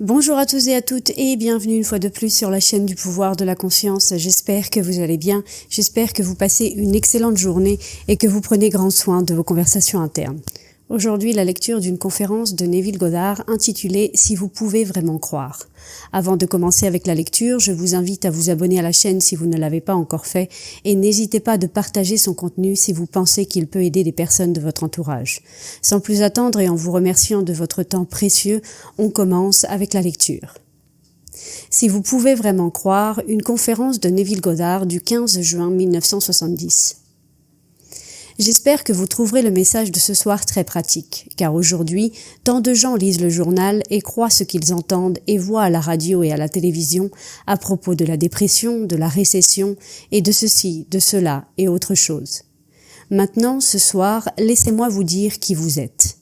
Bonjour à tous et à toutes et bienvenue une fois de plus sur la chaîne du pouvoir de la conscience. J'espère que vous allez bien, j'espère que vous passez une excellente journée et que vous prenez grand soin de vos conversations internes. Aujourd'hui, la lecture d'une conférence de Neville Goddard intitulée « Si vous pouvez vraiment croire ». Avant de commencer avec la lecture, je vous invite à vous abonner à la chaîne si vous ne l'avez pas encore fait et n'hésitez pas de partager son contenu si vous pensez qu'il peut aider des personnes de votre entourage. Sans plus attendre et en vous remerciant de votre temps précieux, on commence avec la lecture. Si vous pouvez vraiment croire, une conférence de Neville Goddard du 15 juin 1970. J'espère que vous trouverez le message de ce soir très pratique, car aujourd'hui, tant de gens lisent le journal et croient ce qu'ils entendent et voient à la radio et à la télévision à propos de la dépression, de la récession et de ceci, de cela et autre chose. Maintenant, ce soir, laissez-moi vous dire qui vous êtes.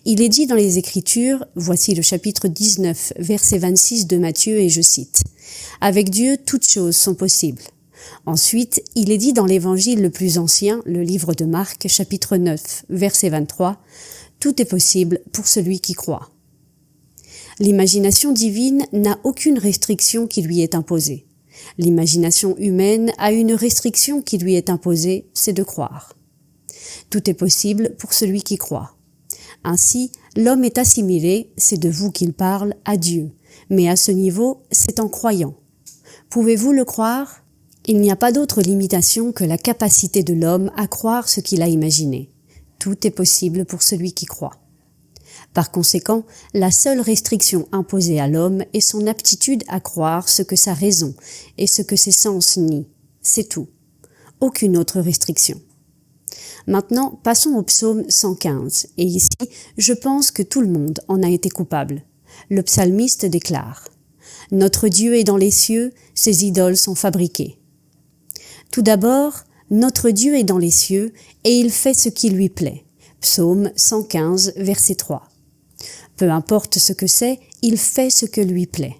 Il est dit dans les Écritures, voici le chapitre 19, verset 26 de Matthieu et je cite « Avec Dieu, toutes choses sont possibles ». Ensuite, il est dit dans l'évangile le plus ancien, le livre de Marc, chapitre 9, verset 23, « Tout est possible pour celui qui croit ». L'imagination divine n'a aucune restriction qui lui est imposée. L'imagination humaine a une restriction qui lui est imposée, c'est de croire. Tout est possible pour celui qui croit. Ainsi, l'homme est assimilé, c'est de vous qu'il parle, à Dieu. Mais à ce niveau, c'est en croyant. Pouvez-vous le croire ? Il n'y a pas d'autre limitation que la capacité de l'homme à croire ce qu'il a imaginé. Tout est possible pour celui qui croit. Par conséquent, la seule restriction imposée à l'homme est son aptitude à croire ce que sa raison et ce que ses sens nient. C'est tout. Aucune autre restriction. Maintenant, passons au psaume 115. Et ici, je pense que tout le monde en a été coupable. Le psalmiste déclare « Notre Dieu est dans les cieux, ses idoles sont fabriquées. » Tout d'abord, notre Dieu est dans les cieux et il fait ce qui lui plaît. Psaume 115, verset 3. Peu importe ce que c'est, il fait ce que lui plaît.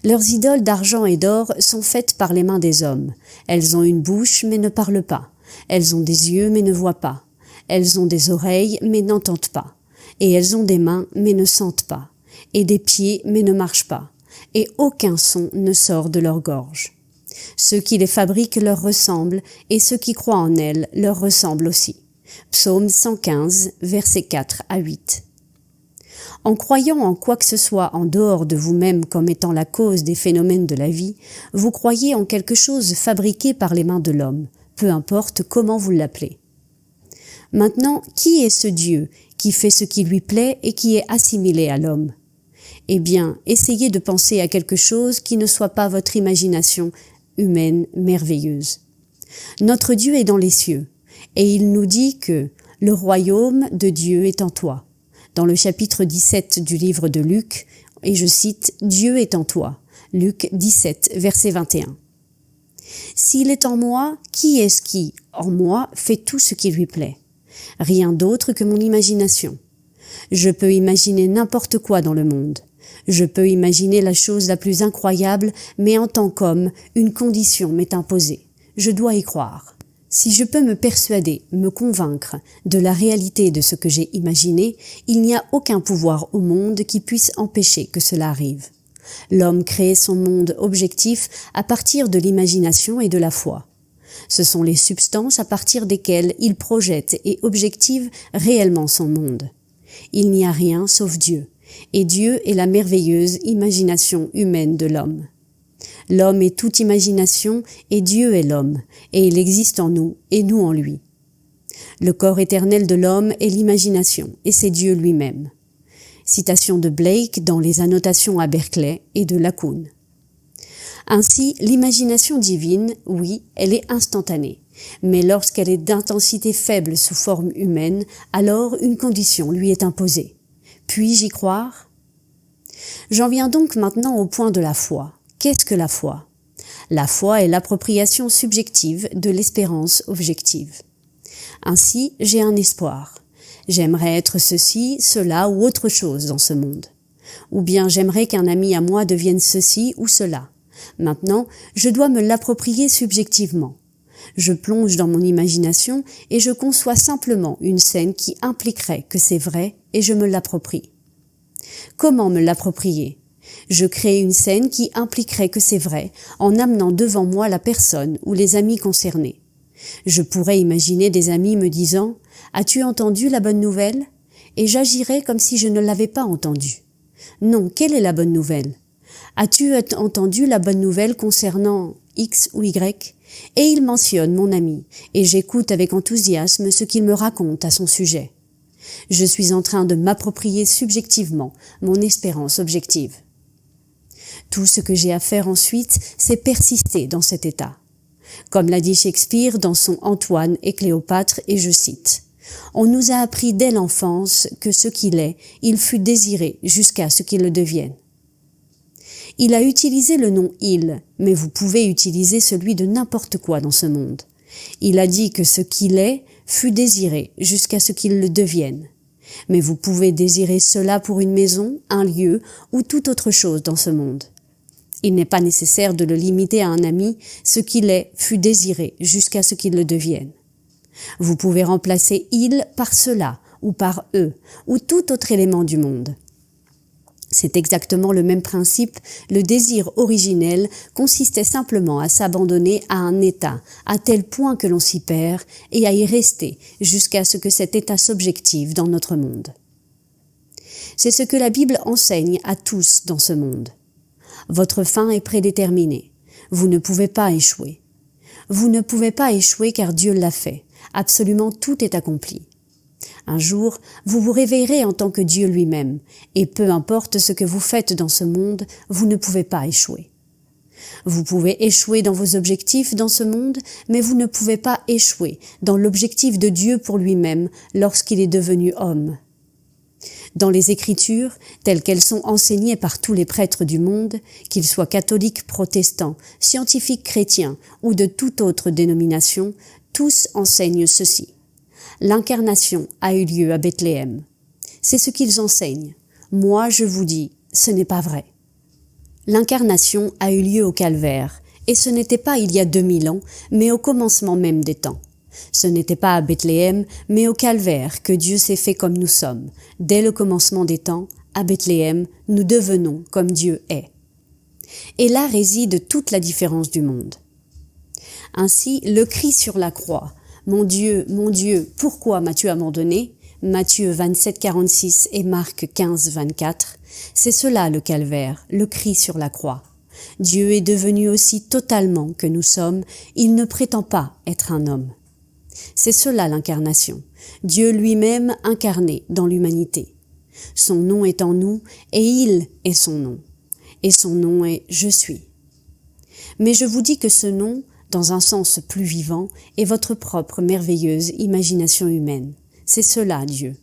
Leurs idoles d'argent et d'or sont faites par les mains des hommes. Elles ont une bouche mais ne parlent pas. Elles ont des yeux mais ne voient pas. Elles ont des oreilles mais n'entendent pas. Et elles ont des mains mais ne sentent pas. Et des pieds mais ne marchent pas. Et aucun son ne sort de leur gorge. Ceux qui les fabriquent leur ressemblent, et ceux qui croient en elles leur ressemblent aussi. Psaume 115, versets 4 à 8. En croyant en quoi que ce soit en dehors de vous-même comme étant la cause des phénomènes de la vie, vous croyez en quelque chose fabriqué par les mains de l'homme, peu importe comment vous l'appelez. Maintenant, qui est ce Dieu qui fait ce qui lui plaît et qui est assimilé à l'homme ? Eh bien, essayez de penser à quelque chose qui ne soit pas votre imagination humaine merveilleuse. Notre Dieu est dans les cieux, et il nous dit que le royaume de Dieu est en toi. Dans le chapitre 17 du livre de Luc, et je cite « Dieu est en toi », Luc 17, verset 21. S'il est en moi, qui est-ce qui, en moi, fait tout ce qui lui plaît ? Rien d'autre que mon imagination. Je peux imaginer n'importe quoi dans le monde. Je peux imaginer la chose la plus incroyable, mais en tant qu'homme, une condition m'est imposée. Je dois y croire. Si je peux me persuader, me convaincre de la réalité de ce que j'ai imaginé, il n'y a aucun pouvoir au monde qui puisse empêcher que cela arrive. L'homme crée son monde objectif à partir de l'imagination et de la foi. Ce sont les substances à partir desquelles il projette et objective réellement son monde. Il n'y a rien sauf Dieu. Et Dieu est la merveilleuse imagination humaine de l'homme. L'homme est toute imagination et Dieu est l'homme, et il existe en nous et nous en lui. Le corps éternel de l'homme est l'imagination, et c'est Dieu lui-même. Citation de Blake dans les annotations à Berkeley et de Lacan. Ainsi, l'imagination divine, oui, elle est instantanée, mais lorsqu'elle est d'intensité faible sous forme humaine, alors une condition lui est imposée. Puis-je y croire ? J'en viens donc maintenant au point de la foi. Qu'est-ce que la foi ? La foi est l'appropriation subjective de l'espérance objective. Ainsi, j'ai un espoir. J'aimerais être ceci, cela ou autre chose dans ce monde. Ou bien j'aimerais qu'un ami à moi devienne ceci ou cela. Maintenant, je dois me l'approprier subjectivement. Je plonge dans mon imagination et je conçois simplement une scène qui impliquerait que c'est vrai et je me l'approprie. Comment me l'approprier? Je crée une scène qui impliquerait que c'est vrai, en amenant devant moi la personne ou les amis concernés. Je pourrais imaginer des amis me disant « As-tu entendu la bonne nouvelle ?» et j'agirais comme si je ne l'avais pas entendue. Non, quelle est la bonne nouvelle? As-tu entendu la bonne nouvelle concernant X ou Y? Et il mentionne mon ami, et j'écoute avec enthousiasme ce qu'il me raconte à son sujet. Je suis en train de m'approprier subjectivement mon espérance objective. Tout ce que j'ai à faire ensuite, c'est persister dans cet état. Comme l'a dit Shakespeare dans son Antoine et Cléopâtre, et je cite, « On nous a appris dès l'enfance que ce qu'il est, il fut désiré jusqu'à ce qu'il le devienne. » Il a utilisé le nom « il », mais vous pouvez utiliser celui de n'importe quoi dans ce monde. Il a dit que ce qu'il est fut désiré jusqu'à ce qu'il le devienne. Mais vous pouvez désirer cela pour une maison, un lieu ou toute autre chose dans ce monde. Il n'est pas nécessaire de le limiter à un ami, ce qu'il est fut désiré jusqu'à ce qu'il le devienne. Vous pouvez remplacer « il » par « cela » ou par « eux » ou tout autre élément du monde. C'est exactement le même principe, le désir originel consistait simplement à s'abandonner à un état, à tel point que l'on s'y perd, et à y rester jusqu'à ce que cet état s'objective dans notre monde. C'est ce que la Bible enseigne à tous dans ce monde. Votre fin est prédéterminée. Vous ne pouvez pas échouer. Vous ne pouvez pas échouer car Dieu l'a fait. Absolument tout est accompli. Un jour, vous vous réveillerez en tant que Dieu lui-même, et peu importe ce que vous faites dans ce monde, vous ne pouvez pas échouer. Vous pouvez échouer dans vos objectifs dans ce monde, mais vous ne pouvez pas échouer dans l'objectif de Dieu pour lui-même lorsqu'il est devenu homme. Dans les Écritures, telles qu'elles sont enseignées par tous les prêtres du monde, qu'ils soient catholiques, protestants, scientifiques chrétiens ou de toute autre dénomination, tous enseignent ceci. L'incarnation a eu lieu à Bethléem. C'est ce qu'ils enseignent. Moi, je vous dis, ce n'est pas vrai. L'incarnation a eu lieu au Calvaire, et ce n'était pas il y a 2000 ans, mais au commencement même des temps. Ce n'était pas à Bethléem, mais au Calvaire que Dieu s'est fait comme nous sommes. Dès le commencement des temps, à Bethléem, nous devenons comme Dieu est. Et là réside toute la différence du monde. Ainsi, le cri sur la croix, « Mon Dieu, pourquoi m'as-tu abandonné ?» Matthieu 27, 46 et Marc 15, 24, c'est cela le calvaire, le cri sur la croix. Dieu est devenu aussi totalement que nous sommes, il ne prétend pas être un homme. C'est cela l'incarnation, Dieu lui-même incarné dans l'humanité. Son nom est en nous et il est son nom. Et son nom est « Je suis ». Mais je vous dis que ce nom, dans un sens plus vivant, est votre propre merveilleuse imagination humaine. C'est cela, Dieu.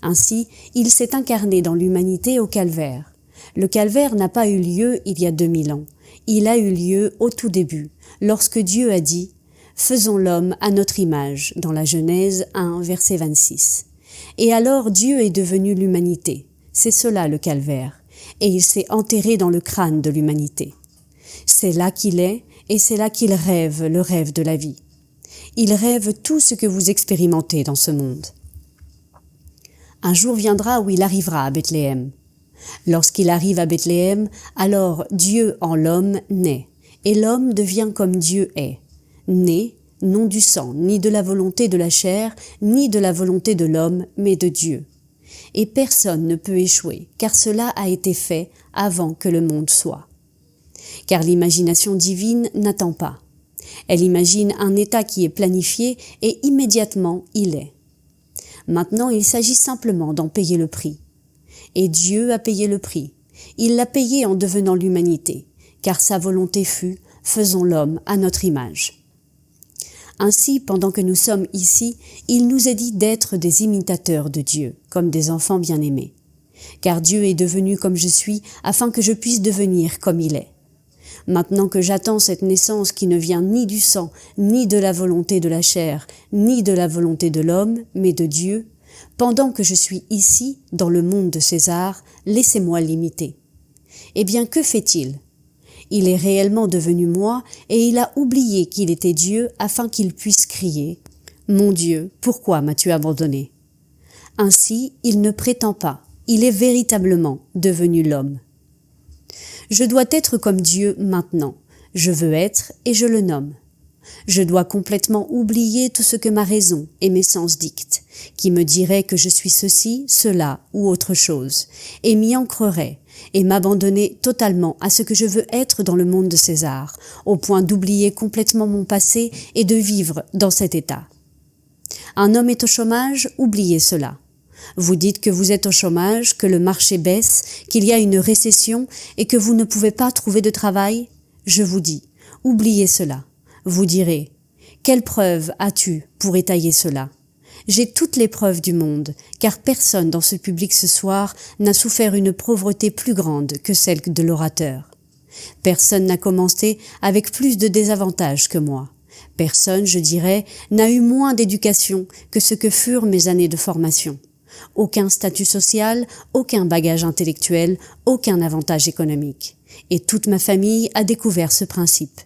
Ainsi, il s'est incarné dans l'humanité au calvaire. Le calvaire n'a pas eu lieu il y a 2000 ans. Il a eu lieu au tout début, lorsque Dieu a dit « Faisons l'homme à notre image » dans la Genèse 1, verset 26. Et alors Dieu est devenu l'humanité. C'est cela le calvaire. Et il s'est enterré dans le crâne de l'humanité. C'est là qu'il est, et c'est là qu'il rêve le rêve de la vie. Il rêve tout ce que vous expérimentez dans ce monde. Un jour viendra où il arrivera à Bethléem. Lorsqu'il arrive à Bethléem, alors Dieu en l'homme naît, et l'homme devient comme Dieu est. Né, non du sang, ni de la volonté de la chair, ni de la volonté de l'homme, mais de Dieu. Et personne ne peut échouer, car cela a été fait avant que le monde soit. Car l'imagination divine n'attend pas. Elle imagine un état qui est planifié et immédiatement il est. Maintenant, il s'agit simplement d'en payer le prix. Et Dieu a payé le prix. Il l'a payé en devenant l'humanité, car sa volonté fut « faisons l'homme à notre image ». Ainsi, pendant que nous sommes ici, il nous est dit d'être des imitateurs de Dieu, comme des enfants bien-aimés. Car Dieu est devenu comme je suis, afin que je puisse devenir comme il est. Maintenant que j'attends cette naissance qui ne vient ni du sang, ni de la volonté de la chair, ni de la volonté de l'homme, mais de Dieu, pendant que je suis ici, dans le monde de César, laissez-moi l'imiter. Eh bien, que fait-il? Il est réellement devenu moi et il a oublié qu'il était Dieu afin qu'il puisse crier « Mon Dieu, pourquoi m'as-tu abandonné ?» Ainsi, il ne prétend pas, Il est véritablement devenu l'homme. Je dois être comme Dieu maintenant. Je veux être et je le nomme. Je dois complètement oublier tout ce que ma raison et mes sens dictent, qui me diraient que je suis ceci, cela ou autre chose, et m'y ancrerai, et m'abandonner totalement à ce que je veux être dans le monde de César, au point d'oublier complètement mon passé et de vivre dans cet état. Un homme est au chômage, oubliez cela. Vous dites que vous êtes au chômage, que le marché baisse, qu'il y a une récession et que vous ne pouvez pas trouver de travail. Je vous dis, oubliez cela. Vous direz, quelle preuve as-tu pour étayer cela? J'ai toutes les preuves du monde, car personne dans ce public ce soir n'a souffert une pauvreté plus grande que celle de l'orateur. Personne n'a commencé avec plus de désavantages que moi. Personne, je dirais, n'a eu moins d'éducation que ce que furent mes années de formation. Aucun statut social, aucun bagage intellectuel, aucun avantage économique. Et toute ma famille a découvert ce principe.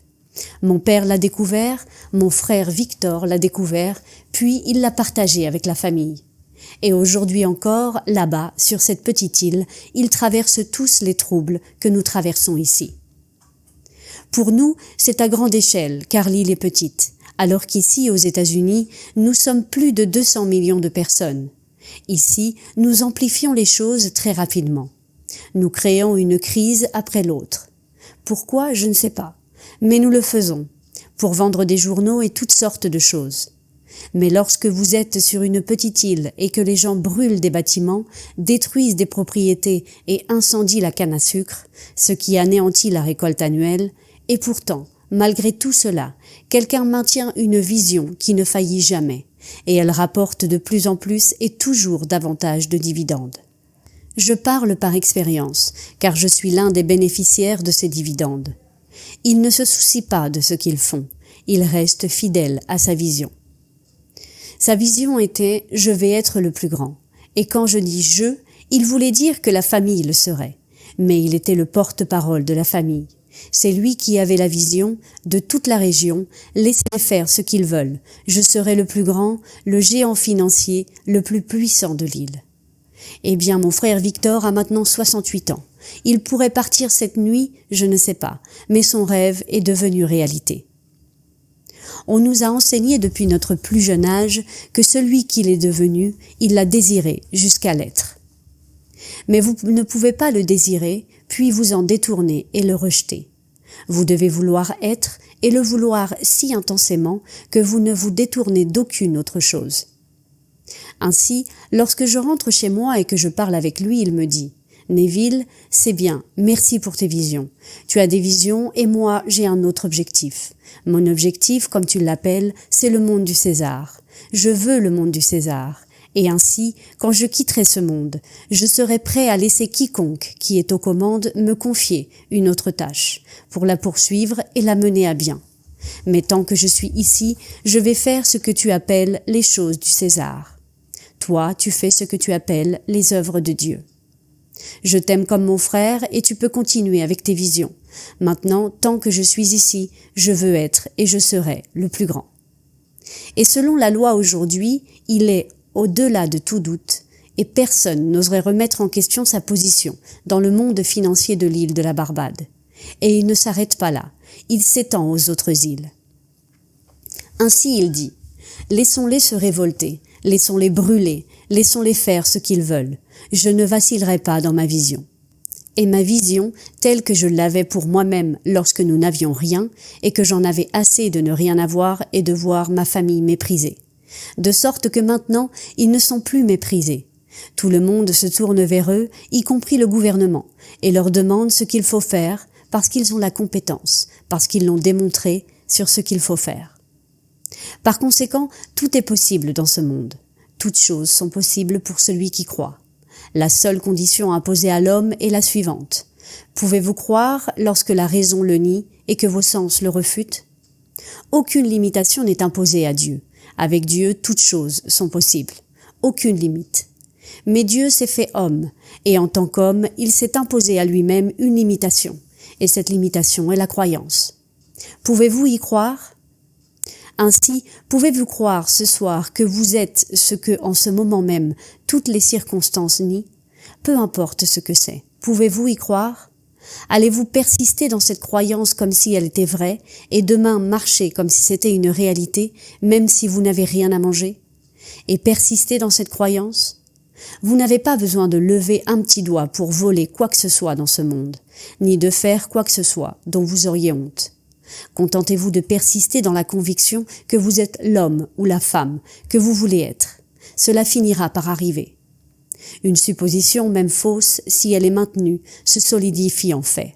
Mon père l'a découvert, mon frère Victor l'a découvert, puis il l'a partagé avec la famille. Et aujourd'hui encore, là-bas, sur cette petite île, ils traversent tous les troubles que nous traversons ici. Pour nous, c'est à grande échelle, car l'île est petite, alors qu'ici, aux États-Unis, nous sommes plus de 200 millions de personnes. Ici, nous amplifions les choses très rapidement. Nous créons une crise après l'autre. Pourquoi, je ne sais pas, mais nous le faisons, pour vendre des journaux et toutes sortes de choses. Mais lorsque vous êtes sur une petite île et que les gens brûlent des bâtiments, détruisent des propriétés et incendient la canne à sucre, ce qui anéantit la récolte annuelle, et pourtant, malgré tout cela, quelqu'un maintient une vision qui ne faillit jamais, et elle rapporte de plus en plus et toujours davantage de dividendes. Je parle par expérience, car je suis l'un des bénéficiaires de ces dividendes. Il ne se soucie pas de ce qu'ils font, il reste fidèle à sa vision. Sa vision était « je vais être le plus grand ». Et quand je dis « je », il voulait dire que la famille le serait. Mais il était le porte-parole de la famille. C'est lui qui avait la vision de toute la région, laissez faire ce qu'ils veulent. Je serai le plus grand, le géant financier, le plus puissant de l'île. Eh bien, mon frère Victor a maintenant 68 ans. Il pourrait partir cette nuit, je ne sais pas, mais son rêve est devenu réalité. On nous a enseigné depuis notre plus jeune âge que celui qu'il est devenu, il l'a désiré jusqu'à l'être. Mais vous ne pouvez pas le désirer, puis vous en détourner et le rejeter. Vous devez vouloir être et le vouloir si intensément que vous ne vous détournez d'aucune autre chose. Ainsi, lorsque je rentre chez moi et que je parle avec lui, il me dit « Neville, c'est bien, merci pour tes visions. Tu as des visions et moi, j'ai un autre objectif. Mon objectif, comme tu l'appelles, c'est le monde du César. Je veux le monde du César. Et ainsi, quand je quitterai ce monde, je serai prêt à laisser quiconque qui est aux commandes me confier une autre tâche, pour la poursuivre et la mener à bien. Mais tant que je suis ici, je vais faire ce que tu appelles les choses du César. Toi, tu fais ce que tu appelles les œuvres de Dieu. Je t'aime comme mon frère et tu peux continuer avec tes visions. Maintenant, tant que je suis ici, je veux être et je serai le plus grand. Et selon la loi aujourd'hui, il est au-delà de tout doute, et personne n'oserait remettre en question sa position dans le monde financier de l'île de la Barbade. Et il ne s'arrête pas là, il s'étend aux autres îles. Ainsi il dit, « Laissons-les se révolter, laissons-les brûler, laissons-les faire ce qu'ils veulent. Je ne vacillerai pas dans ma vision. » Et ma vision, telle que je l'avais pour moi-même lorsque nous n'avions rien, et que j'en avais assez de ne rien avoir et de voir ma famille méprisée. De sorte que maintenant, ils ne sont plus méprisés. Tout le monde se tourne vers eux, y compris le gouvernement, et leur demande ce qu'il faut faire, parce qu'ils ont la compétence, parce qu'ils l'ont démontré sur ce qu'il faut faire. Par conséquent, tout est possible dans ce monde. Toutes choses sont possibles pour celui qui croit. La seule condition imposée à l'homme est la suivante. Pouvez-vous croire lorsque la raison le nie et que vos sens le refutent? Aucune limitation n'est imposée à Dieu. Avec Dieu, toutes choses sont possibles. Aucune limite. Mais Dieu s'est fait homme, et en tant qu'homme, il s'est imposé à lui-même une limitation. Et cette limitation est la croyance. Pouvez-vous y croire? Ainsi, pouvez-vous croire ce soir que vous êtes ce que, en ce moment même, toutes les circonstances nient? Peu importe ce que c'est. Pouvez-vous y croire? Allez-vous persister dans cette croyance comme si elle était vraie et demain marcher comme si c'était une réalité, même si vous n'avez rien à manger? Et persister dans cette croyance? Vous n'avez pas besoin de lever un petit doigt pour voler quoi que ce soit dans ce monde, ni de faire quoi que ce soit dont vous auriez honte. Contentez-vous de persister dans la conviction que vous êtes l'homme ou la femme que vous voulez être. Cela finira par arriver. Une supposition, même fausse, si elle est maintenue, se solidifie en fait.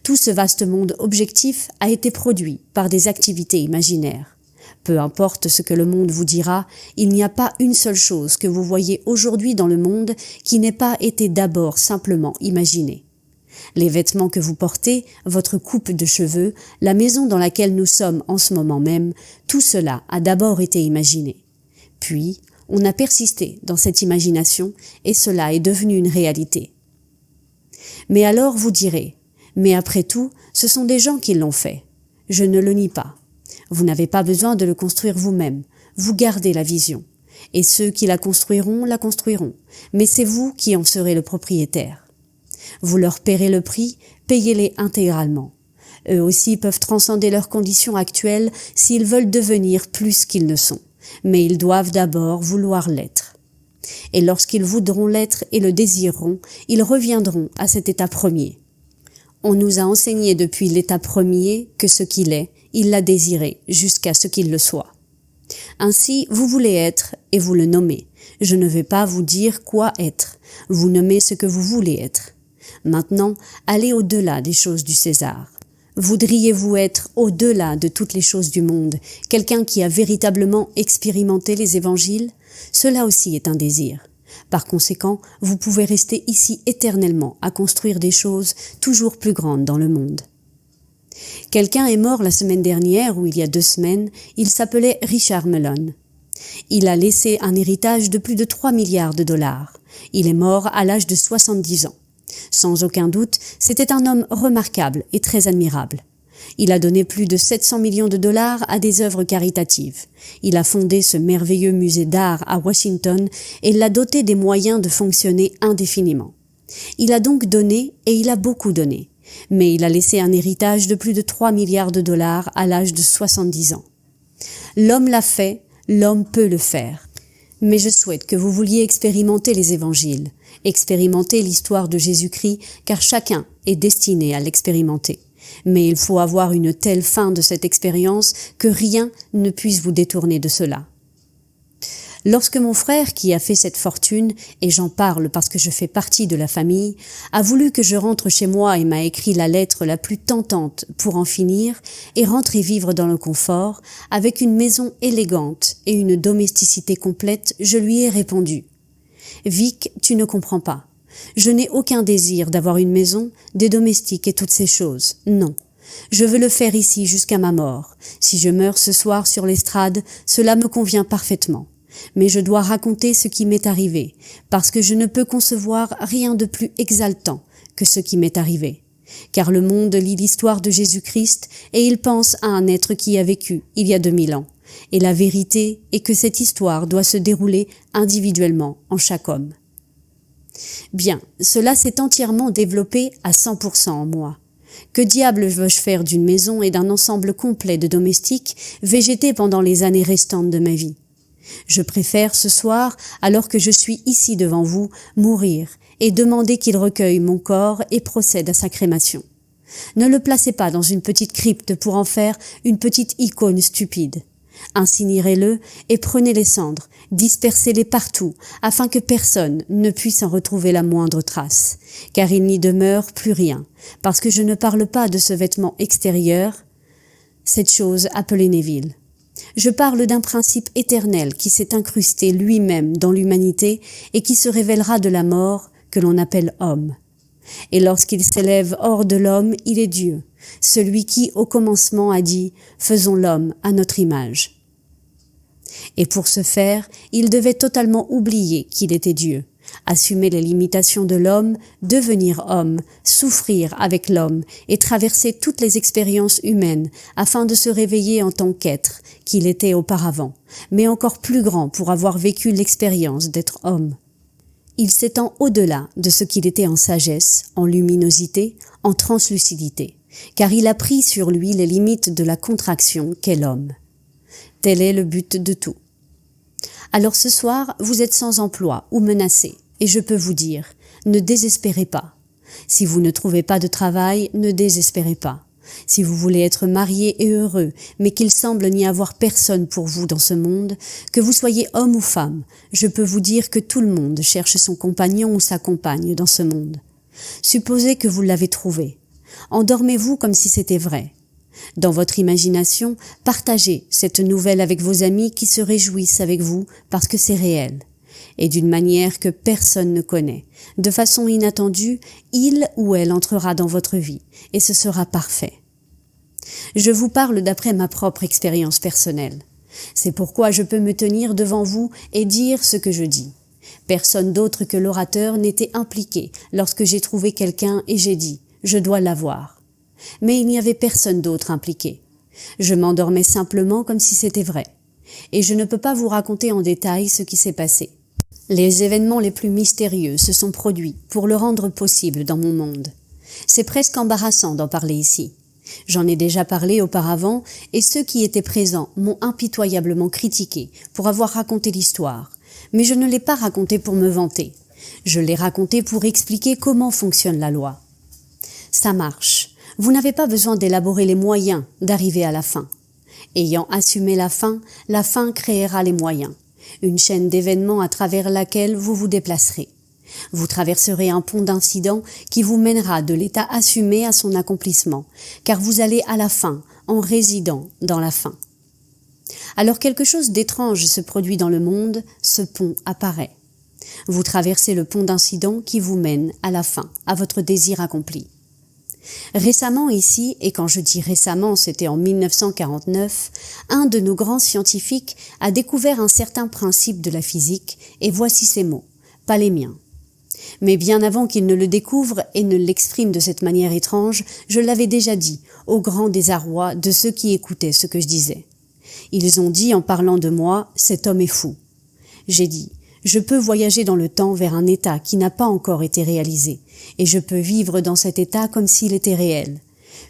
Tout ce vaste monde objectif a été produit par des activités imaginaires. Peu importe ce que le monde vous dira, il n'y a pas une seule chose que vous voyez aujourd'hui dans le monde qui n'ait pas été d'abord simplement imaginée. Les vêtements que vous portez, votre coupe de cheveux, la maison dans laquelle nous sommes en ce moment même, tout cela a d'abord été imaginé. Puis, on a persisté dans cette imagination et cela est devenu une réalité. Mais alors vous direz, mais après tout, ce sont des gens qui l'ont fait. Je ne le nie pas. Vous n'avez pas besoin de le construire vous-même. Vous gardez la vision. Et ceux qui la construiront, mais c'est vous qui en serez le propriétaire. Vous leur paierez le prix, payez-les intégralement. Eux aussi peuvent transcender leurs conditions actuelles s'ils veulent devenir plus qu'ils ne sont. Mais ils doivent d'abord vouloir l'être. Et lorsqu'ils voudront l'être et le désireront, ils reviendront à cet état premier. On nous a enseigné depuis l'état premier que ce qu'il est, il l'a désiré jusqu'à ce qu'il le soit. Ainsi, vous voulez être et vous le nommez. Je ne vais pas vous dire quoi être. Vous nommez ce que vous voulez être. Maintenant, allez au-delà des choses du César. Voudriez-vous être au-delà de toutes les choses du monde, quelqu'un qui a véritablement expérimenté les évangiles? Cela aussi est un désir. Par conséquent, vous pouvez rester ici éternellement à construire des choses toujours plus grandes dans le monde. Quelqu'un est mort la semaine dernière ou il y a 2 semaines, il s'appelait Richard Mellon. Il a laissé un héritage de plus de 3 milliards de dollars. Il est mort à l'âge de 70 ans. Sans aucun doute, c'était un homme remarquable et très admirable. Il a donné plus de 700 millions de dollars à des œuvres caritatives. Il a fondé ce merveilleux musée d'art à Washington et l'a doté des moyens de fonctionner indéfiniment. Il a donc donné et il a beaucoup donné. Mais il a laissé un héritage de plus de 3 milliards de dollars à l'âge de 70 ans. L'homme l'a fait, l'homme peut le faire. Mais je souhaite que vous vouliez expérimenter les évangiles, expérimenter l'histoire de Jésus-Christ, car chacun est destiné à l'expérimenter. Mais il faut avoir une telle fin de cette expérience que rien ne puisse vous détourner de cela. Lorsque mon frère, qui a fait cette fortune, et j'en parle parce que je fais partie de la famille, a voulu que je rentre chez moi et m'a écrit la lettre la plus tentante pour en finir et rentrer vivre dans le confort, avec une maison élégante et une domesticité complète, je lui ai répondu « Vic, tu ne comprends pas. Je n'ai aucun désir d'avoir une maison, des domestiques et toutes ces choses. Non. Je veux le faire ici jusqu'à ma mort. Si je meurs ce soir sur l'estrade, cela me convient parfaitement. Mais je dois raconter ce qui m'est arrivé, parce que je ne peux concevoir rien de plus exaltant que ce qui m'est arrivé. Car le monde lit l'histoire de Jésus-Christ et il pense à un être qui a vécu il y a 2000 ans. Et la vérité est que cette histoire doit se dérouler individuellement en chaque homme. Bien, cela s'est entièrement développé à 100% en moi. Que diable veux-je faire d'une maison et d'un ensemble complet de domestiques végétés pendant les années restantes de ma vie? Je préfère ce soir, alors que je suis ici devant vous, mourir et demander qu'il recueille mon corps et procède à sa crémation. Ne le placez pas dans une petite crypte pour en faire une petite icône stupide. Incinérez-le et prenez les cendres, dispersez-les partout, afin que personne ne puisse en retrouver la moindre trace, car il n'y demeure plus rien, parce que je ne parle pas de ce vêtement extérieur, cette chose appelée Neville. Je parle d'un principe éternel qui s'est incrusté lui-même dans l'humanité et qui se révélera de la mort que l'on appelle homme. Et lorsqu'il s'élève hors de l'homme, il est Dieu, celui qui, au commencement, a dit « Faisons l'homme à notre image ». Et pour ce faire, il devait totalement oublier qu'il était Dieu, assumer les limitations de l'homme, devenir homme, souffrir avec l'homme et traverser toutes les expériences humaines afin de se réveiller en tant qu'être qu'il était auparavant, mais encore plus grand pour avoir vécu l'expérience d'être homme. Il s'étend au-delà de ce qu'il était en sagesse, en luminosité, en translucidité, car il a pris sur lui les limites de la contraction qu'est l'homme. Tel est le but de tout. Alors ce soir, vous êtes sans emploi ou menacé, et je peux vous dire, ne désespérez pas. Si vous ne trouvez pas de travail, ne désespérez pas. Si vous voulez être marié et heureux, mais qu'il semble n'y avoir personne pour vous dans ce monde, que vous soyez homme ou femme, je peux vous dire que tout le monde cherche son compagnon ou sa compagne dans ce monde. Supposez que vous l'avez trouvé. Endormez-vous comme si c'était vrai. Dans votre imagination, partagez cette nouvelle avec vos amis qui se réjouissent avec vous parce que c'est réel. Et d'une manière que personne ne connaît. De façon inattendue, il ou elle entrera dans votre vie, et ce sera parfait. Je vous parle d'après ma propre expérience personnelle. C'est pourquoi je peux me tenir devant vous et dire ce que je dis. Personne d'autre que l'orateur n'était impliqué lorsque j'ai trouvé quelqu'un et j'ai dit « je dois l'avoir ». Mais il n'y avait personne d'autre impliqué. Je m'endormais simplement comme si c'était vrai. Et je ne peux pas vous raconter en détail ce qui s'est passé. Les événements les plus mystérieux se sont produits pour le rendre possible dans mon monde. C'est presque embarrassant d'en parler ici. J'en ai déjà parlé auparavant et ceux qui étaient présents m'ont impitoyablement critiqué pour avoir raconté l'histoire. Mais je ne l'ai pas raconté pour me vanter. Je l'ai raconté pour expliquer comment fonctionne la loi. Ça marche. Vous n'avez pas besoin d'élaborer les moyens d'arriver à la fin. Ayant assumé la fin créera les moyens. Une chaîne d'événements à travers laquelle vous vous déplacerez. Vous traverserez un pont d'incidents qui vous mènera de l'état assumé à son accomplissement, car vous allez à la fin, en résidant dans la fin. Alors quelque chose d'étrange se produit dans le monde, ce pont apparaît. Vous traversez le pont d'incidents qui vous mène à la fin, à votre désir accompli. Récemment ici, et quand je dis récemment, c'était en 1949, un de nos grands scientifiques a découvert un certain principe de la physique, et voici ces mots, pas les miens. Mais bien avant qu'il ne le découvre et ne l'exprime de cette manière étrange, je l'avais déjà dit, au grand désarroi de ceux qui écoutaient ce que je disais. Ils ont dit en parlant de moi, cet homme est fou. J'ai dit, je peux voyager dans le temps vers un état qui n'a pas encore été réalisé, et je peux vivre dans cet état comme s'il était réel.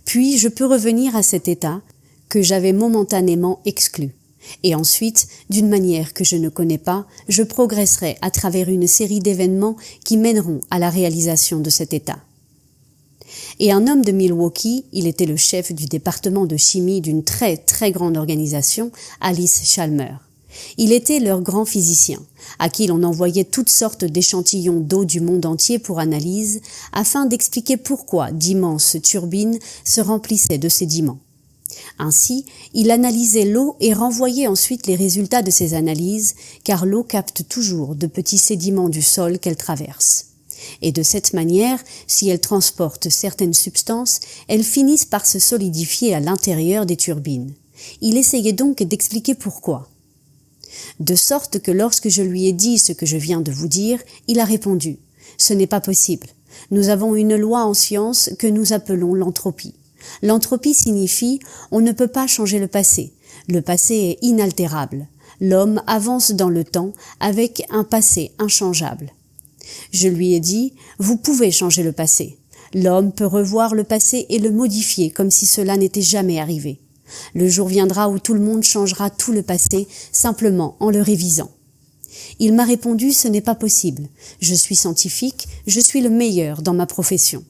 Puis je peux revenir à cet état que j'avais momentanément exclu. Et ensuite, d'une manière que je ne connais pas, je progresserai à travers une série d'événements qui mèneront à la réalisation de cet état. Et un homme de Milwaukee, il était le chef du département de chimie d'une très très grande organisation, Alice Chalmers. Il était leur grand physicien, à qui l'on envoyait toutes sortes d'échantillons d'eau du monde entier pour analyse, afin d'expliquer pourquoi d'immenses turbines se remplissaient de sédiments. Ainsi, il analysait l'eau et renvoyait ensuite les résultats de ces analyses, car l'eau capte toujours de petits sédiments du sol qu'elle traverse. Et de cette manière, si elle transporte certaines substances, elles finissent par se solidifier à l'intérieur des turbines. Il essayait donc d'expliquer pourquoi. De sorte que lorsque je lui ai dit ce que je viens de vous dire, il a répondu « Ce n'est pas possible. Nous avons une loi en science que nous appelons l'entropie. L'entropie signifie « on ne peut pas changer le passé. Le passé est inaltérable. L'homme avance dans le temps avec un passé inchangeable. » Je lui ai dit « Vous pouvez changer le passé. L'homme peut revoir le passé et le modifier comme si cela n'était jamais arrivé. Le jour viendra où tout le monde changera tout le passé simplement en le révisant. » Il m'a répondu « Ce n'est pas possible. Je suis scientifique, je suis le meilleur dans ma profession. »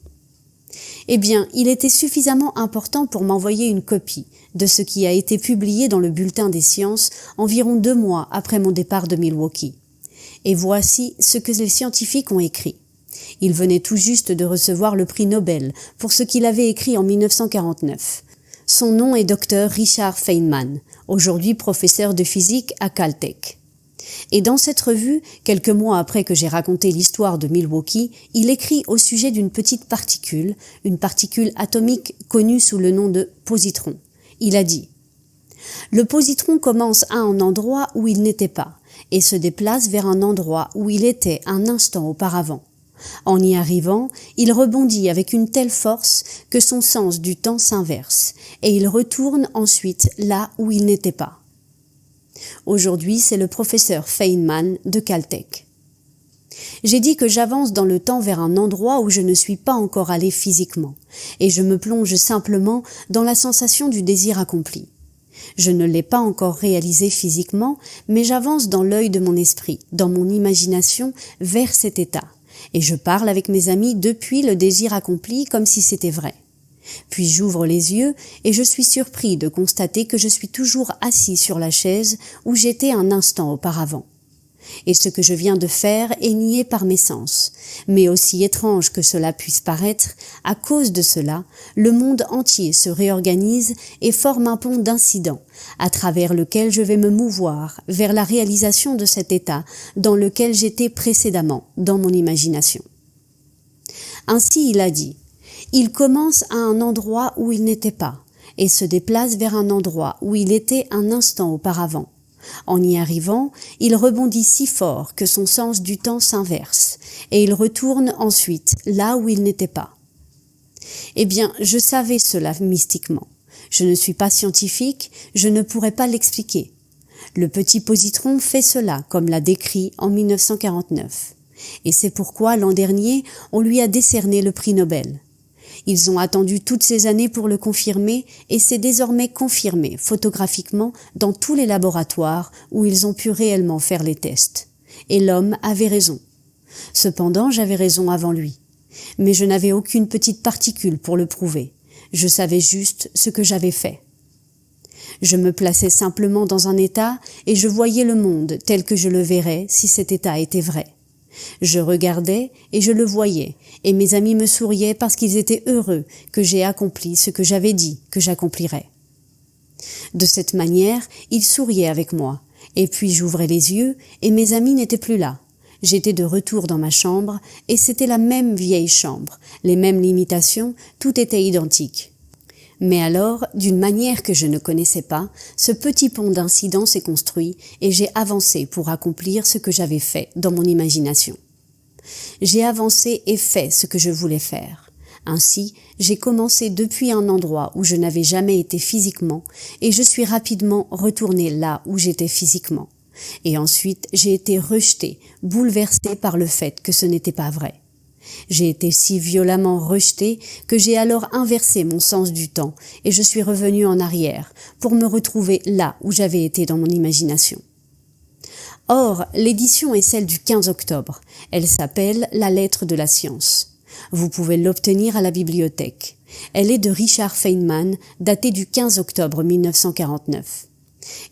Eh bien, il était suffisamment important pour m'envoyer une copie de ce qui a été publié dans le Bulletin des sciences environ 2 mois après mon départ de Milwaukee. Et voici ce que les scientifiques ont écrit. Il venait tout juste de recevoir le prix Nobel pour ce qu'il avait écrit en 1949. Son nom est Dr Richard Feynman, aujourd'hui professeur de physique à Caltech. Et dans cette revue, quelques mois après que j'ai raconté l'histoire de Milwaukee, il écrit au sujet d'une petite particule, une particule atomique connue sous le nom de positron. Il a dit « Le positron commence à un endroit où il n'était pas et se déplace vers un endroit où il était un instant auparavant. En y arrivant, il rebondit avec une telle force que son sens du temps s'inverse et il retourne ensuite là où il n'était pas. » Aujourd'hui, c'est le professeur Feynman de Caltech. J'ai dit que j'avance dans le temps vers un endroit où je ne suis pas encore allé physiquement, et je me plonge simplement dans la sensation du désir accompli. Je ne l'ai pas encore réalisé physiquement, mais j'avance dans l'œil de mon esprit, dans mon imagination, vers cet état, et je parle avec mes amis depuis le désir accompli comme si c'était vrai. Puis j'ouvre les yeux et je suis surpris de constater que je suis toujours assis sur la chaise où j'étais un instant auparavant. Et ce que je viens de faire est nié par mes sens. Mais aussi étrange que cela puisse paraître, à cause de cela, le monde entier se réorganise et forme un pont d'incidents, à travers lequel je vais me mouvoir vers la réalisation de cet état dans lequel j'étais précédemment, dans mon imagination. Ainsi il a dit, « Il commence à un endroit où il n'était pas, et se déplace vers un endroit où il était un instant auparavant. En y arrivant, il rebondit si fort que son sens du temps s'inverse, et il retourne ensuite là où il n'était pas. » Eh bien, je savais cela mystiquement. Je ne suis pas scientifique, je ne pourrais pas l'expliquer. Le petit positron fait cela, comme l'a décrit en 1949. Et c'est pourquoi l'an dernier, on lui a décerné le prix Nobel. Ils ont attendu toutes ces années pour le confirmer et c'est désormais confirmé photographiquement dans tous les laboratoires où ils ont pu réellement faire les tests. Et l'homme avait raison. Cependant, j'avais raison avant lui. Mais je n'avais aucune petite particule pour le prouver. Je savais juste ce que j'avais fait. Je me plaçais simplement dans un état et je voyais le monde tel que je le verrais si cet état était vrai. Je regardais et je le voyais, et mes amis me souriaient parce qu'ils étaient heureux que j'ai accompli ce que j'avais dit que j'accomplirais. De cette manière, ils souriaient avec moi, et puis j'ouvrais les yeux et mes amis n'étaient plus là. J'étais de retour dans ma chambre et c'était la même vieille chambre, les mêmes limitations, tout était identique. Mais alors, d'une manière que je ne connaissais pas, ce petit pont d'incidents s'est construit et j'ai avancé pour accomplir ce que j'avais fait dans mon imagination. J'ai avancé et fait ce que je voulais faire. Ainsi, j'ai commencé depuis un endroit où je n'avais jamais été physiquement et je suis rapidement retourné là où j'étais physiquement. Et ensuite, j'ai été rejeté, bouleversé par le fait que ce n'était pas vrai. J'ai été si violemment rejeté que j'ai alors inversé mon sens du temps et je suis revenu en arrière pour me retrouver là où j'avais été dans mon imagination. Or, l'édition est celle du 15 octobre. Elle s'appelle « La lettre de la science ». Vous pouvez l'obtenir à la bibliothèque. Elle est de Richard Feynman, datée du 15 octobre 1949.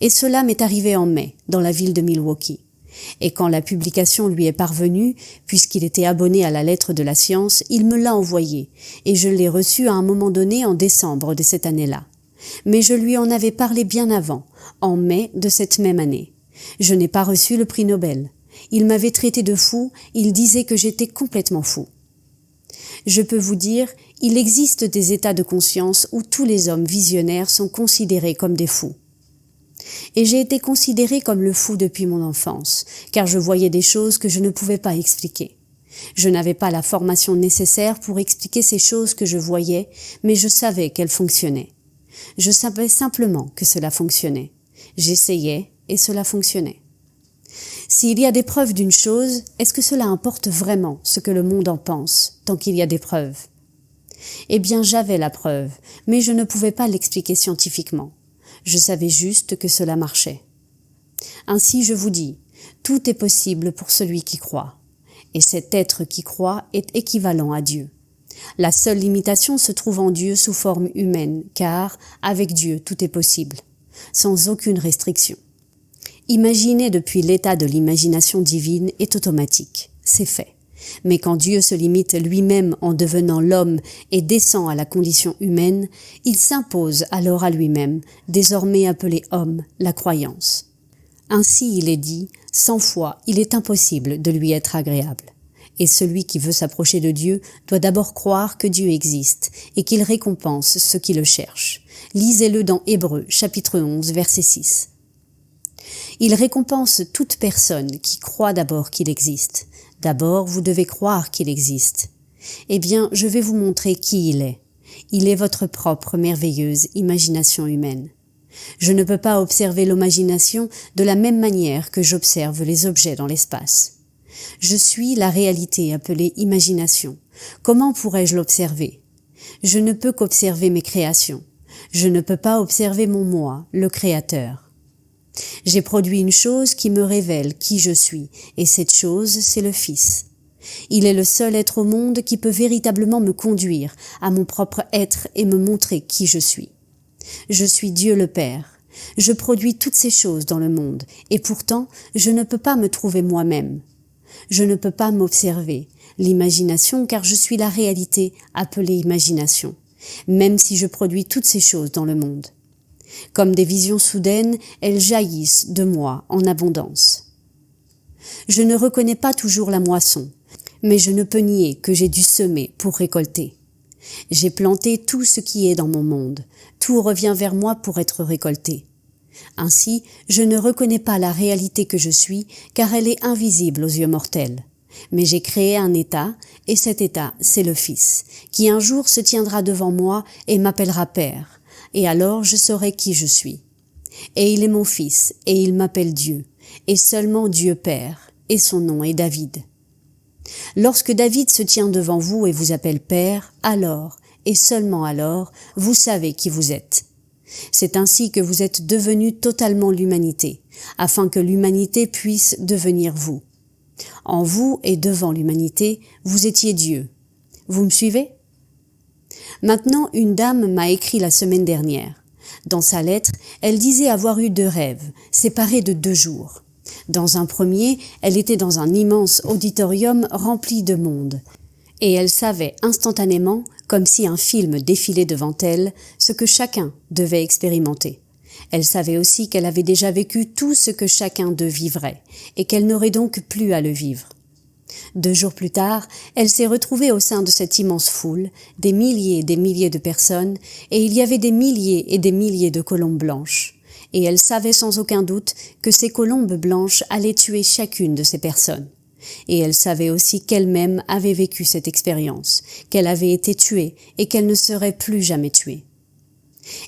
Et cela m'est arrivé en mai, dans la ville de Milwaukee. Et quand la publication lui est parvenue, puisqu'il était abonné à la lettre de la science, il me l'a envoyée, et je l'ai reçue à un moment donné en décembre de cette année-là. Mais je lui en avais parlé bien avant, en mai de cette même année. Je n'ai pas reçu le prix Nobel. Il m'avait traité de fou, il disait que j'étais complètement fou. Je peux vous dire, il existe des états de conscience où tous les hommes visionnaires sont considérés comme des fous. Et j'ai été considéré comme le fou depuis mon enfance, car je voyais des choses que je ne pouvais pas expliquer. Je n'avais pas la formation nécessaire pour expliquer ces choses que je voyais, mais je savais qu'elles fonctionnaient. Je savais simplement que cela fonctionnait. J'essayais et cela fonctionnait. S'il y a des preuves d'une chose, est-ce que cela importe vraiment ce que le monde en pense, tant qu'il y a des preuves? Eh bien, j'avais la preuve, mais je ne pouvais pas l'expliquer scientifiquement. Je savais juste que cela marchait. Ainsi, je vous dis, tout est possible pour celui qui croit. Et cet être qui croit est équivalent à Dieu. La seule limitation se trouve en Dieu sous forme humaine, car avec Dieu tout est possible, sans aucune restriction. Imaginer depuis l'état de l'imagination divine est automatique, c'est fait. Mais quand Dieu se limite lui-même en devenant l'homme et descend à la condition humaine, il s'impose alors à lui-même, désormais appelé homme, la croyance. Ainsi il est dit, sans foi, il est impossible de lui être agréable. Et celui qui veut s'approcher de Dieu doit d'abord croire que Dieu existe et qu'il récompense ceux qui le cherchent. Lisez-le dans Hébreux, chapitre 11, verset 6. Il récompense toute personne qui croit d'abord qu'il existe. D'abord, vous devez croire qu'il existe. Eh bien, je vais vous montrer qui il est. Il est votre propre merveilleuse imagination humaine. Je ne peux pas observer l'imagination de la même manière que j'observe les objets dans l'espace. Je suis la réalité appelée imagination. Comment pourrais-je l'observer? Je ne peux qu'observer mes créations. Je ne peux pas observer mon moi, le Créateur. J'ai produit une chose qui me révèle qui je suis, et cette chose, c'est le Fils. Il est le seul être au monde qui peut véritablement me conduire à mon propre être et me montrer qui je suis. Je suis Dieu le Père. Je produis toutes ces choses dans le monde, et pourtant, je ne peux pas me trouver moi-même. Je ne peux pas m'observer, l'imagination, car je suis la réalité appelée imagination, même si je produis toutes ces choses dans le monde. Comme des visions soudaines, elles jaillissent de moi en abondance. Je ne reconnais pas toujours la moisson, mais je ne peux nier que j'ai dû semer pour récolter. J'ai planté tout ce qui est dans mon monde, tout revient vers moi pour être récolté. Ainsi, je ne reconnais pas la réalité que je suis, car elle est invisible aux yeux mortels. Mais j'ai créé un état, et cet état, c'est le Fils, qui un jour se tiendra devant moi et m'appellera Père, et alors je saurai qui je suis. Et il est mon Fils, et il m'appelle Dieu, et seulement Dieu Père, et son nom est David. Lorsque David se tient devant vous et vous appelle Père, alors, et seulement alors, vous savez qui vous êtes. C'est ainsi que vous êtes devenu totalement l'humanité, afin que l'humanité puisse devenir vous. En vous et devant l'humanité, vous étiez Dieu. Vous me suivez? Maintenant, une dame m'a écrit la semaine dernière. Dans sa lettre, elle disait avoir eu 2 rêves, séparés de 2 jours. Dans un premier, elle était dans un immense auditorium rempli de monde. Et elle savait instantanément, comme si un film défilait devant elle, ce que chacun devait expérimenter. Elle savait aussi qu'elle avait déjà vécu tout ce que chacun d'eux vivrait, et qu'elle n'aurait donc plus à le vivre. 2 jours plus tard, elle s'est retrouvée au sein de cette immense foule, des milliers et des milliers de personnes, et il y avait des milliers et des milliers de colombes blanches. Et elle savait sans aucun doute que ces colombes blanches allaient tuer chacune de ces personnes. Et elle savait aussi qu'elle-même avait vécu cette expérience, qu'elle avait été tuée et qu'elle ne serait plus jamais tuée.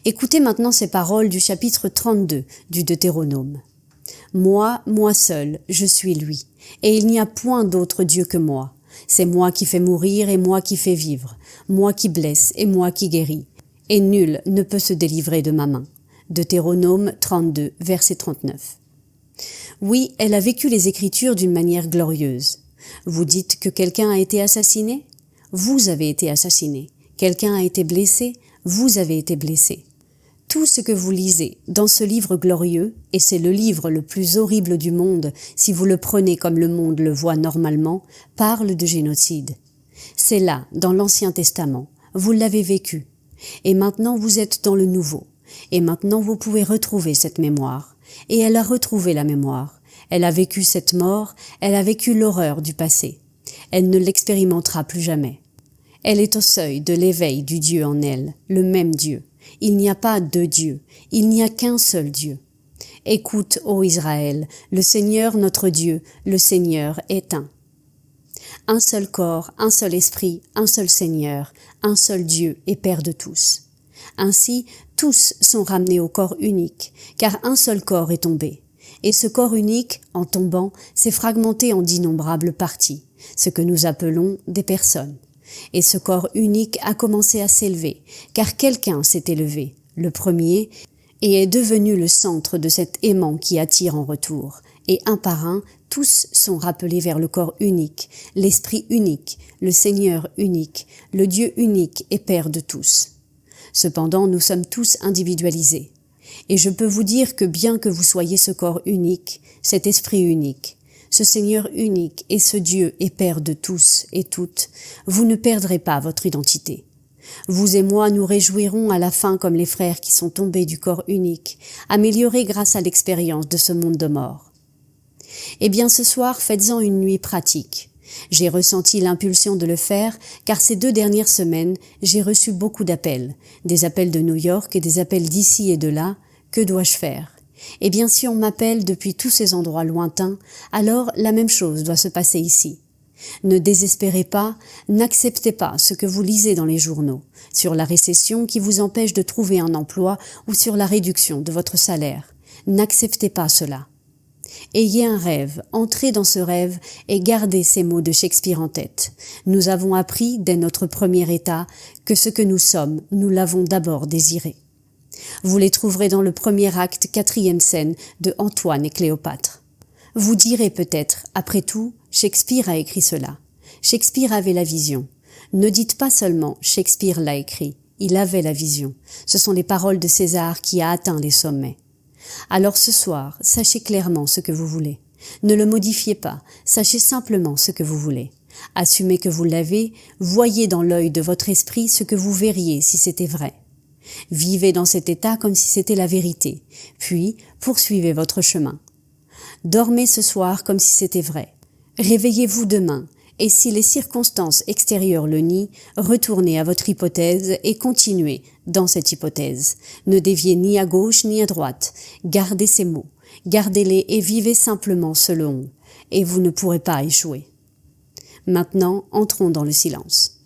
Écoutez maintenant ces paroles du chapitre 32 du Deutéronome. « Moi, moi seul, je suis lui, et il n'y a point d'autre Dieu que moi. C'est moi qui fais mourir et moi qui fais vivre, moi qui blesse et moi qui guéris, et nul ne peut se délivrer de ma main. » Deutéronome 32, verset 39. Oui, elle a vécu les Écritures d'une manière glorieuse. Vous dites que quelqu'un a été assassiné? Vous avez été assassiné. Quelqu'un a été blessé? Vous avez été blessé. Tout ce que vous lisez dans ce livre glorieux, et c'est le livre le plus horrible du monde si vous le prenez comme le monde le voit normalement, parle de génocide. C'est là, dans l'Ancien Testament. Vous l'avez vécu. Et maintenant vous êtes dans le Nouveau. Et maintenant vous pouvez retrouver cette mémoire. Et elle a retrouvé la mémoire. Elle a vécu cette mort, elle a vécu l'horreur du passé. Elle ne l'expérimentera plus jamais. Elle est au seuil de l'éveil du Dieu en elle, le même Dieu. Il n'y a pas 2 dieux, il n'y a qu'un seul Dieu. Écoute, ô Israël, le Seigneur notre Dieu, le Seigneur est un. Un seul corps, un seul esprit, un seul Seigneur, un seul Dieu et Père de tous. Ainsi, tous sont ramenés au corps unique, car un seul corps est tombé. Et ce corps unique, en tombant, s'est fragmenté en d'innombrables parties, ce que nous appelons des personnes. Et ce corps unique a commencé à s'élever, car quelqu'un s'est élevé, le premier, et est devenu le centre de cet aimant qui attire en retour. Et un par un, tous sont rappelés vers le corps unique, l'esprit unique, le Seigneur unique, le Dieu unique et Père de tous. Cependant, nous sommes tous individualisés. Et je peux vous dire que bien que vous soyez ce corps unique, cet esprit unique, ce Seigneur unique et ce Dieu et Père de tous et toutes, vous ne perdrez pas votre identité. Vous et moi nous réjouirons à la fin comme les frères qui sont tombés du corps unique, améliorés grâce à l'expérience de ce monde de mort. Eh bien ce soir, faites-en une nuit pratique. J'ai ressenti l'impulsion de le faire, car ces 2 dernières semaines, j'ai reçu beaucoup d'appels, des appels de New York et des appels d'ici et de là. Que dois-je faire? Eh bien, si on m'appelle depuis tous ces endroits lointains, alors la même chose doit se passer ici. Ne désespérez pas, n'acceptez pas ce que vous lisez dans les journaux, sur la récession qui vous empêche de trouver un emploi ou sur la réduction de votre salaire. N'acceptez pas cela. Ayez un rêve, entrez dans ce rêve et gardez ces mots de Shakespeare en tête. Nous avons appris, dès notre premier état, que ce que nous sommes, nous l'avons d'abord désiré. Vous les trouverez dans le premier acte, 4e scène de Antoine et Cléopâtre. Vous direz peut-être, après tout, Shakespeare a écrit cela. Shakespeare avait la vision. Ne dites pas seulement Shakespeare l'a écrit, il avait la vision. Ce sont les paroles de César qui a atteint les sommets. Alors ce soir, sachez clairement ce que vous voulez. Ne le modifiez pas, sachez simplement ce que vous voulez. Assumez que vous l'avez, voyez dans l'œil de votre esprit ce que vous verriez si c'était vrai. Vivez dans cet état comme si c'était la vérité, puis poursuivez votre chemin. Dormez ce soir comme si c'était vrai. Réveillez-vous demain, et si les circonstances extérieures le nient, retournez à votre hypothèse et continuez dans cette hypothèse. Ne déviez ni à gauche ni à droite. Gardez ces mots, gardez-les et vivez simplement selon, et vous ne pourrez pas échouer. Maintenant, entrons dans le silence.